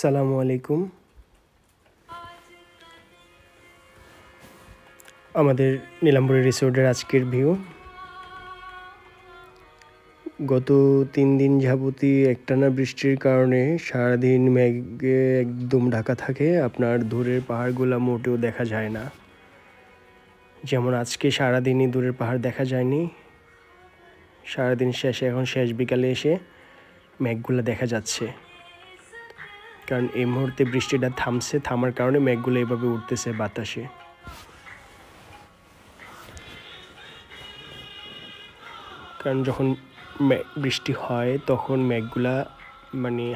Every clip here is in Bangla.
আসসালামু আলাইকুম। আমাদের নীলাম্বরী রিসোর্টের আজকের ভিউ। গত 3 দিন যাবতই একটানা বৃষ্টির কারণে সারাদিন মেঘে একদম ঢাকা থাকে। আপনার দূরের পাহাড়গুলো মোটেও দেখা যায় না। যেমন আজকে সারাদিনই দূরের পাহাড় দেখা যায়নি। সারাদিন শেষে এখন শেষ বিকালে এসে মেঘগুলো দেখা যাচ্ছে। কারণ এই মুহূর্তে বৃষ্টিটা থামছে, থামার কারণে মেঘগুলো এভাবে উঠতেছে বাতাসে। কারণ যখন বৃষ্টি হয় তখন মেঘগুলা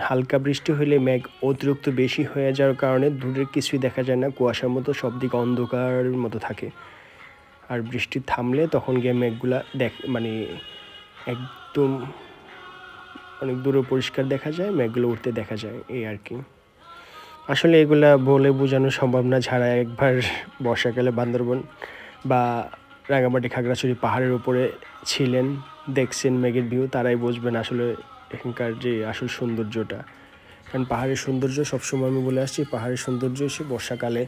হালকা বৃষ্টি হলে মেঘ অতিরিক্ত বেশি হয়ে যাওয়ার কারণে দূরের কিছুই দেখা যায় না, কুয়াশার মতো সব দিকে অন্ধকারের মতো থাকে। আর বৃষ্টি থামলে তখন গিয়ে মেঘগুলা একদম অনেক দূরে পরিষ্কার দেখা যায়, মেঘগুলো উঠতে দেখা যায়, এই আর কি। আসলে এগুলা বলে বোঝানো সম্ভব না। যারা একবার বর্ষাকালে বান্দরবন বা রাঙামাটি খাগড়াছড়ি পাহাড়ের উপরে ছিলেন, দেখছেন মেঘের ভিউ, তারাই বুঝবেন আসলে এখানকার যে আসল সৌন্দর্যটা। কারণ পাহাড়ের সৌন্দর্য সবসময় আমি বলে আসছি, পাহাড়ের সৌন্দর্য এসে বর্ষাকালে,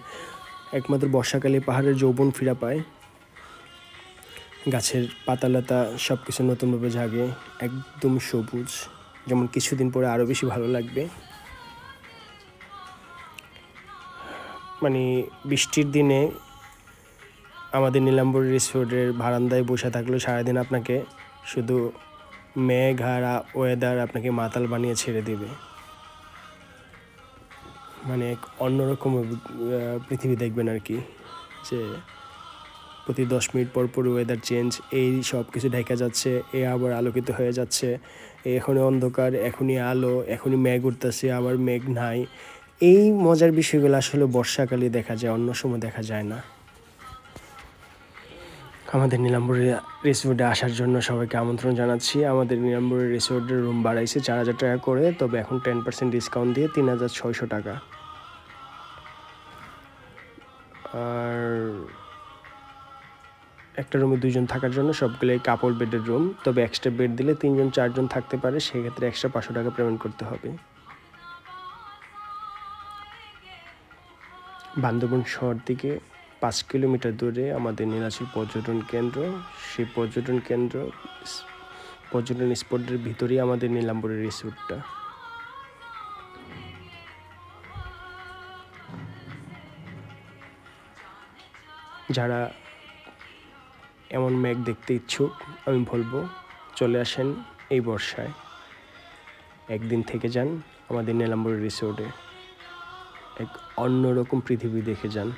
একমাত্র বর্ষাকালে পাহাড়ের যৌবন ফিরা পায়। গাছের পাতালতা সব কিছু নতুনভাবে জাগে, একদম সবুজ। যেমন কিছুদিন পরে আরও বেশি ভালো লাগবে। বৃষ্টির দিনে আমাদের নীলাম্বরী রিসোর্টের বারান্দায় বসে থাকলেও সারাদিন আপনাকে শুধু মেঘ আর ওয়েদার আপনাকে মাতাল বানিয়ে ছেড়ে দেবে। এক অন্যরকম পৃথিবী দেখবেন আর কি, যে প্রতি 10 মিনিট পর পর ওয়েদার চেঞ্জ, এই সব কিছু ঢেকে যাচ্ছে, এ আবার আলোকিত হয়ে যাচ্ছে, এখনই অন্ধকার, এখনই আলো, এখনই মেঘ উঠতেছে, আবার মেঘ নাই। এই মজার বিষয়গুলো আসলে বর্ষাকালে দেখা যায়, অন্য সময় দেখা যায় না। আমাদের নীলাম্বরী রিসোর্টে আসার জন্য সবাইকে আমন্ত্রণ জানাচ্ছি। আমাদের নীলাম্বরী রিসোর্টের রুম বাড়াইছে 4000 টাকা করে, তবে এখন 10% ডিসকাউন্ট দিয়ে 3600 টাকা। আর একটা রুমে 2 জন থাকার জন্য সবগুলোই কাপল বেডের রুম, তবে এক্সট্রা বেড দিলে 3 জন 4 জন থাকতে পারে, সেক্ষেত্রে এক্সট্রা 500 টাকা পেমেন্ট করতে হবে। বান্দরবন শহর থেকে 5 কিলোমিটার দূরে আমাদের নীলাচল পর্যটন কেন্দ্র। সেই পর্যটন স্পটের ভিতরেই আমাদের নীলাম্বরী রিসোর্টটা। যারা এমন মেঘ দেখতে ইচ্ছুক, আমি বলবো চলে আসেন এই বর্ষায়, একদিন থেকে যান আমাদের নীলাম্বরী রিসোর্টে, এক অন্যরকম পৃথিবী দেখে যান।